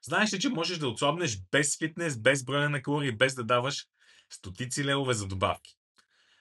Знаеш ли, че можеш да отслабнеш без фитнес, без броене на калории, без да даваш стотици левове за добавки?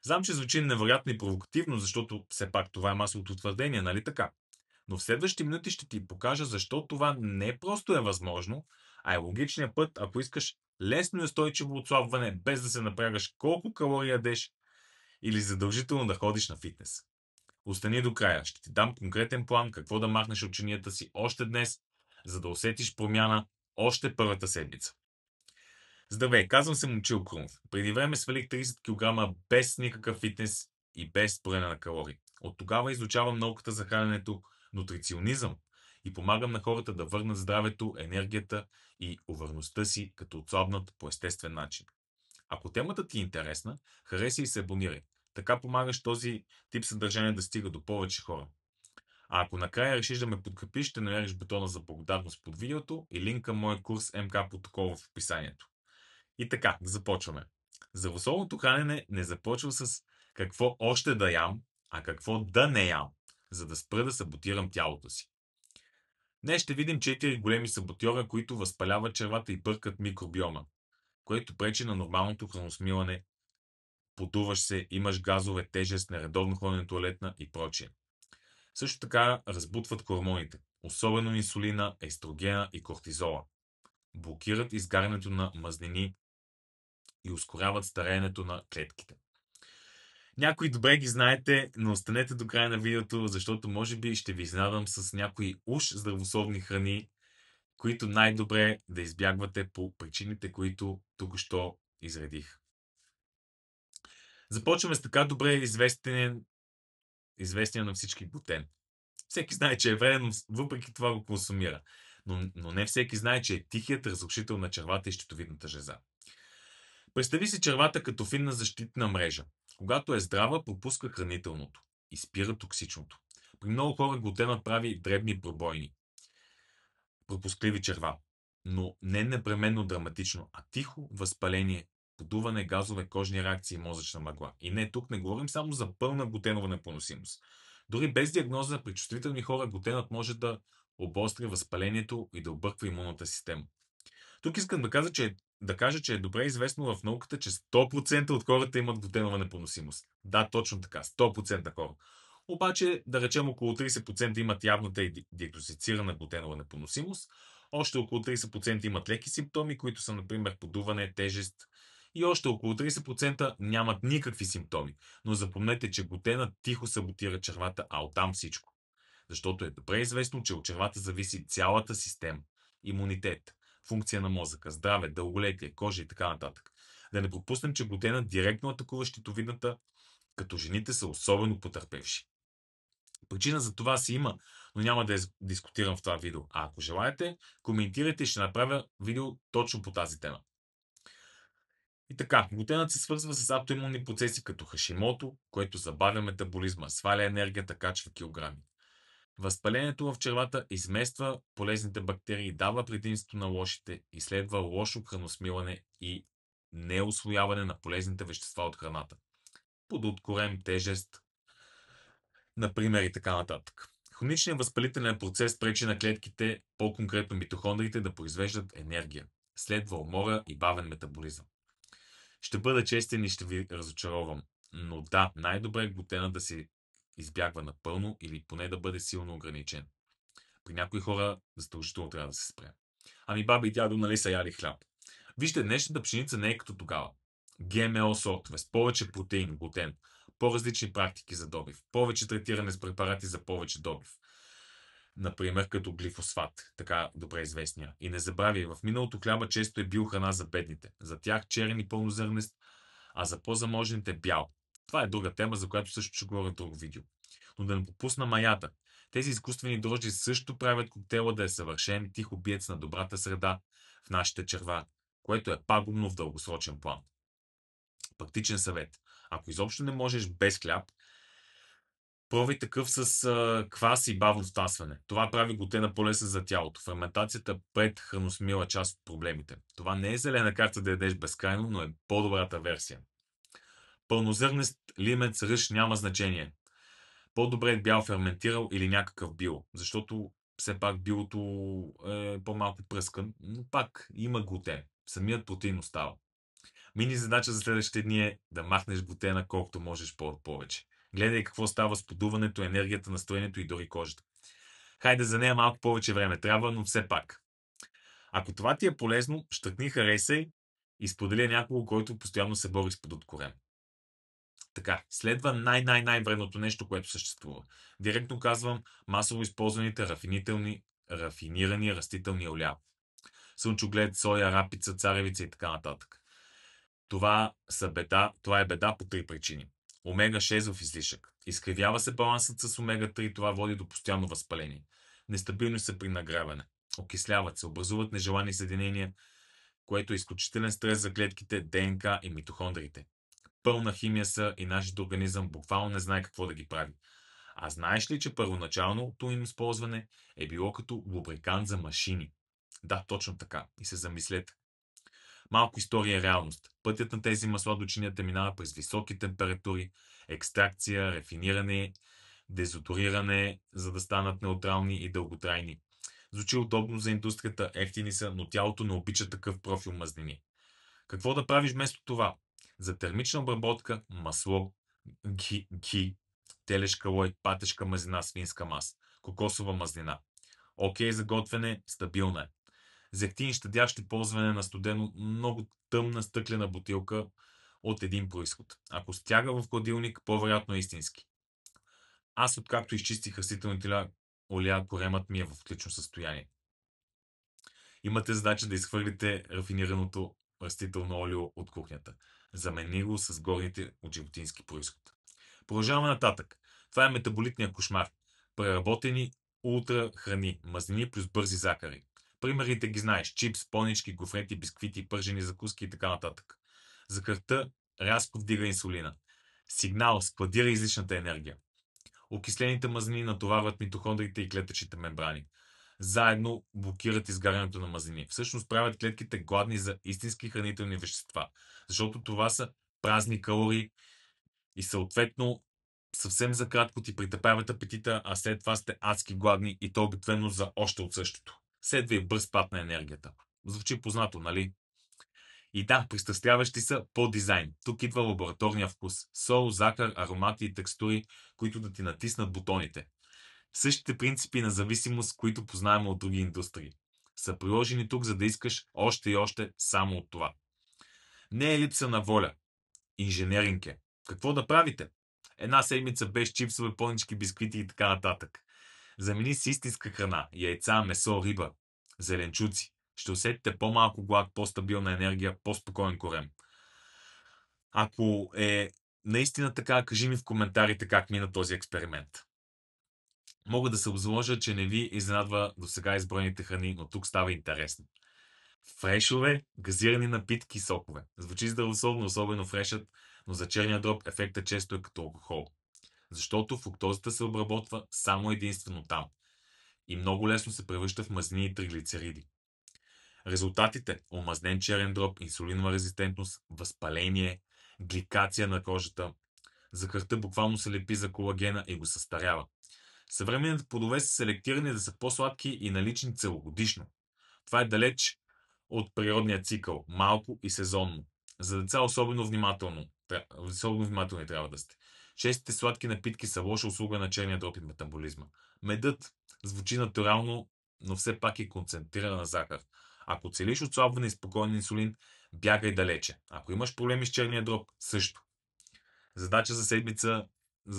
Знам, че звучи невероятно и провокативно, защото все пак това е масовото твърдение, нали така? Но в следващите минути ще ти покажа защо това не просто е възможно, а е логичният път, ако искаш лесно и устойчиво отслабване, без да се напрягаш колко калории ядеш или задължително да ходиш на фитнес. Остани до края. Ще ти дам конкретен план какво да махнеш от чинията си още днес, за да усетиш промяна още първата седмица. Здравей, казвам се Момчил Крумов. Преди време свалих 30 кг без никакъв фитнес и без броене на калории. От тогава изучавам науката за храненето, нутриционизъм и помагам на хората да върнат здравето, енергията и увереността си, като отслабнат по естествен начин. Ако темата ти е интересна, хареса и се абонирай. Така помагаш този тип съдържание да стига до повече хора. А ако накрая решиш да ме подкрепиш, ще намериш бутона за благодарност под видеото и линк към моя курс МК Протокол в описанието. И така, да започваме. Здравословното хранене не започва с какво още да ям, а какво да не ям, за да спра да саботирам тялото си. Днес ще видим 4 големи саботьора, които възпаляват червата и бъркат микробиома, което пречи на нормалното храносмилане, подуваш се, имаш газове, тежест, нередовно ходене на туалетна и прочие. Също така разбутват хормоните, особено инсулина, естрогена и кортизола. Блокират изгарянето на мазнини и ускоряват стареенето на клетките. Някои добре ги знаете, но останете до края на видеото, защото може би ще ви изненадам с някои уж здравословни храни, които най-добре да избягвате по причините, които тук-що изредих. Започваме с така добре известния на всички глутен. Всеки знае, че е вреден, но въпреки това го консумира. Но не всеки знае, че е тихият разрушител на червата и щитовидната жлеза. Представи си червата като финна защитна мрежа. Когато е здрава, пропуска хранителното и спира токсичното. При много хора глутенът прави дребни пробойни, пропускливи черва, но не непременно драматично, а тихо възпаление, подуване, газове, кожни реакции и мозъчна мъгла. И не, тук не говорим само за пълна глутенова непоносимост. Дори без диагноза, при чувствителни хора глутенът може да обостря възпалението и да обърква имунната система. Тук искам да кажа, че е добре известно в науката, че 100% от хората имат глутенова непоносимост. Да, точно така, 100% хора. Обаче, да речем, около 30% имат явната и диагностицирана глутенова непоносимост, още около 30% имат леки симптоми, които са, например, подуване, тежест, и още около 30% нямат никакви симптоми. Но запомнете, че глутенът тихо саботира червата, а оттам всичко. Защото е добре известно, че от червата зависи цялата система. Имунитет, функция на мозъка, здраве, дълголетие, кожа и така нататък. Да не пропуснем, че глутенът директно атакува щитовидната, като жените са особено потърпевши. Причина за това си има, но няма да я дискутирам в това видео. А ако желаете, коментирайте и ще направя видео точно по тази тема. И така, глутенът се свързва с автоимунни процеси като Хашимото, което забавя метаболизма, сваля енергията, качва килограми. Възпалението в червата измества полезните бактерии, дава предимство на лошите и следва лошо храносмилане и неусвояване на полезните вещества от храната. Подут, корем, тежест, например и така нататък. Хроничният възпалителен процес пречи на клетките, по-конкретно митохондрите, да произвеждат енергия. Следва умора и бавен метаболизъм. Ще бъда честен и ще ви разочаровам. Но да, най-добре е глутена да се избягва напълно или поне да бъде силно ограничен. При някои хора задължително трябва да се спре. Ами баба и дядо, нали са яли хляб? Вижте, днешната пшеница не е като тогава. ГМО сортове с повече протеин, глутен, по-различни практики за добив, повече третиране с препарати за повече добив. Например, като глифосфат, така добре известния. И не забравяй, в миналото хляба често е бил храна за бедните. За тях черен и пълнозърнест, а за по-заможните бял. Това е друга тема, за която също ще говоря в друго видео. Но да не пропусна маята. Тези изкуствени дрожджи също правят коктейла да е съвършен тих убиец на добрата среда в нашите черва, което е пагубно в дългосрочен план. Практичен съвет. Ако изобщо не можеш без хляб, пробвай такъв с квас и бавно стасване. Това прави глутена по-лесен за тялото. Ферментацията пред храносмила част от проблемите. Това не е зелена карта да ядеш безкрайно, но е по-добрата версия. Пълнозърнест, лимец, ръж няма значение. По-добре е бял ферментирал или някакъв био, защото все пак билото е по-малко пръскан, но пак има глутен. Самият протеин остава. Мини задача за следващите дни е да махнеш глутена колкото можеш повече. Гледай какво става с подуването, енергията, настроението и дори кожата. Хайде за нея малко повече време трябва, но все пак. Ако това ти е полезно, щъкни, харесай и сподели някого, който постоянно се бори с подоткорен. Така, следва най-вредното нещо, което съществува. Директно казвам, масово използваните рафинирани растителни оля. Слънчоглед, соя, рапица, царевица и така нататък. Това е беда по 3 причини. Омега-6 в излишък. Изкривява се балансът с омега-3, това води до постоянно възпаление. Нестабилност са при нагряване. Окисляват се, образуват нежелани съединения, което е изключителен стрес за клетките, ДНК и митохондриите. Пълна химия са и нашият организъм буквално не знае какво да ги прави. А знаеш ли, че първоначалното им използване е било като лубрикант за машини? Да, точно така. И се замислете. Малко история и реалност. Пътят на тези масла до чинията минава през високи температури, екстракция, рефиниране, дезодориране, за да станат неутрални и дълготрайни. Звучи удобно за индустрията, ефтини са, но тялото не обича такъв профил мазнини. Какво да правиш вместо това? За термична обработка масло, ги, телешка лой, патешка мазнина, свинска маса, кокосова мазнина. Окей за готвене, стабилна е. Зехтин щадящи ползване на студено, много тъмна стъклена бутилка от един происход. Ако стяга в хладилник, по-вероятно е истински. Аз откакто изчистих растителните оля, коремът ми е в отлично състояние. Имате задача да изхвърлите рафинираното растително олио от кухнята. Замени го с горните от животински происход. Продължаваме нататък. Това е метаболитният кошмар. Преработени ултра храни, мазнини плюс бързи захари. Примерите ги знаеш. Чипс, понички, гофрети, бисквити, пържени закуски и така нататък. Захарта рязко вдига инсулина. Сигнал, складира излишната енергия. Окислените мазнини натоварват митохондрите и клетъчните мембрани. Заедно блокират изгарянето на мазнини. Всъщност правят клетките гладни за истински хранителни вещества, защото това са празни калории и съответно съвсем за кратко ти притъпяват апетита, а след това сте адски гладни и то обикновено за още от същото. Следва и бърз пад на енергията. Звучи познато, нали? И да, пристрастяващи са по дизайн. Тук идва лабораторния вкус. Сол, захар, аромати и текстури, които да ти натиснат бутоните. Същите принципи на зависимост, които познаваме от други индустрии, са приложени тук, за да искаш още и още само от това. Не е липса на воля. Инженеринг е. Какво да правите? Една седмица без чипсове, понички, бисквити и така нататък. Замени с истинска храна. Яйца, месо, риба, зеленчуци. Ще усетите по-малко глад, по-стабилна енергия, по-спокоен корем. Ако е наистина така, кажи ми в коментарите как мина този експеримент. Мога да се обзаложа, че не ви изненадва до сега изброените храни, но тук става интересно. Фрешове, газирани напитки и сокове. Звучи здравословно, особено фрешът, но за черния дроб ефектът често е като алкохол. Защото фруктозата се обработва само единствено там и много лесно се превръща в мазнини и триглицериди. Резултатите – омазнен черен дроб, инсулинова резистентност, възпаление, гликация на кожата. Захарта буквално се лепи за колагена и го състарява. Съвременните плодове са селектирани да са по-сладки и налични целогодишно. Това е далеч от природния цикъл, малко и сезонно. За деца особено внимателни трябва да сте. Честите сладки напитки са лоша услуга на черния дроб и метаболизма. Медът звучи натурално, но все пак е концентрирана захар. Ако целиш отслабване и спокоен инсулин, бягай далече. Ако имаш проблеми с черния дроб, също. Задача за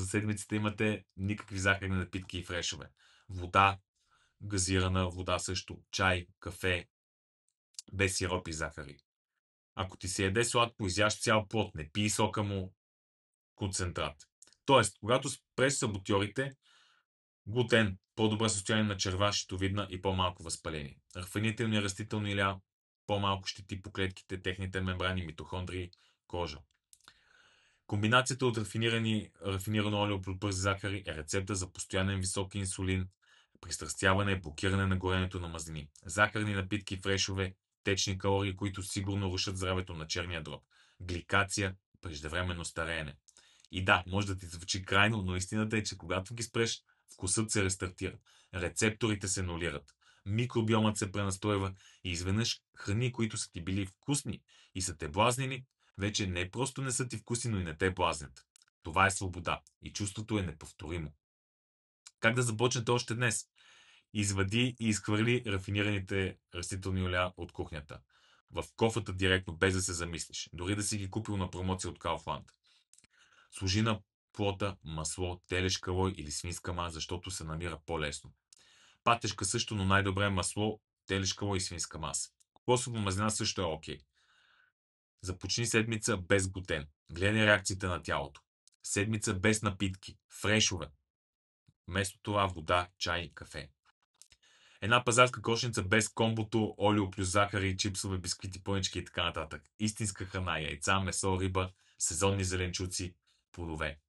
седмицата имате никакви захарни напитки и фрешове. Вода, газирана вода също, чай, кафе, без сироп и захари. Ако ти се яде сладко, изяж цял плод, не пий сока му, концентрат. Тоест, когато спреш саботьорите, глутен, по-добро състояние на черва, щитовидна и по-малко възпаление. Рафинителни растителни иля, по-малко щити по клетките, техните мембрани, митохондрии, кожа. Комбинацията от рафинирано олио плюс бързи захари е рецепта за постоянен висок инсулин, пристрастяване, блокиране на горенето на мазнини. Захарни напитки, фрешове, течни калории, които сигурно рушат здравето на черния дроб. Гликация, преждевременно стареене. И да, може да ти звучи крайно, но истината е, че когато ги спреш, Вкусът се рестартира. Рецепторите се нулират. Микробиомът се пренастройва и изведнъж храни, които са ти били вкусни и са те блазнили, вече не просто не са ти вкусни, но и не те блазнят. Това е свобода и чувството е неповторимо. Как да започнете още днес? Извади и изхвърли рафинираните растителни оля от кухнята. В кофата директно, без да се замислиш. Дори да си ги купил на промоция от Kaufland. Сложи на плота масло, телешка лой или свинска маса, защото се намира по-лесно. Патешка също, но най-добре е масло, телешка лой и свинска маса. Кокосова мазнина също е окей. Започни седмица без глутен. Гледай реакциите на тялото. Седмица без напитки. Фрешове. Вместо това вода, чай, кафе. Една пазарска кошница без комбото, олио плюс захари, чипсове, бисквити, пънички и така нататък. Истинска храна, яйца, месо, риба, сезонни зеленчуци, плодове.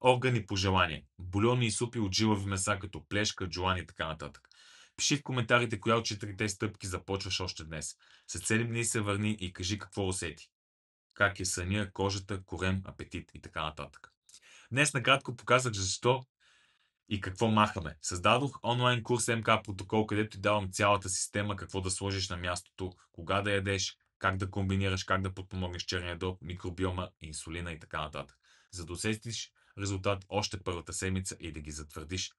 Органи по желание. Бульони и супи от жилави меса, като плешка, джуан и така нататък. Пиши в коментарите коя от 4 стъпки започваш още днес. След 7 дни се върни и кажи какво усети. Как е съня, кожата, корем, апетит и така нататък. Днес накратко показах защо и какво махаме. Създадох онлайн курс МК протокол, където ти давам цялата система, какво да сложиш на мястото, кога да ядеш, как да комбинираш, как да подпомогнеш черния дроб, микробиома, инсулина и така нататък. За да усетиш резултат още първата седмица и да ги затвърдиш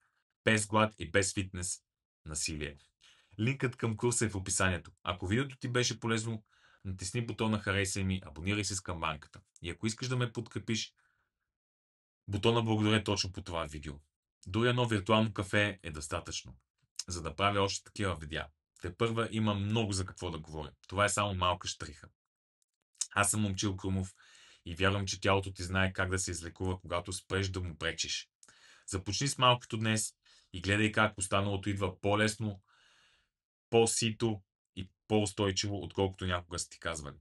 без глад и без фитнес насилие. Линкът към курса е в описанието. Ако видеото ти беше полезно, натисни бутона харесай ми, абонирай се с камбанката. И ако искаш да ме подкрепиш, бутона благодаря точно по това видео. Дори едно виртуално кафе е достатъчно, за да правя още такива видеа. Тепърва има много за какво да говоря. Това е само малка щриха. Аз съм Момчил Крумов и вярвам, че тялото ти знае как да се излекува, когато спреш да му пречиш. Започни с малкото днес и гледай как останалото идва по-лесно, по-сито и по-устойчиво, отколкото някога са ти казвали.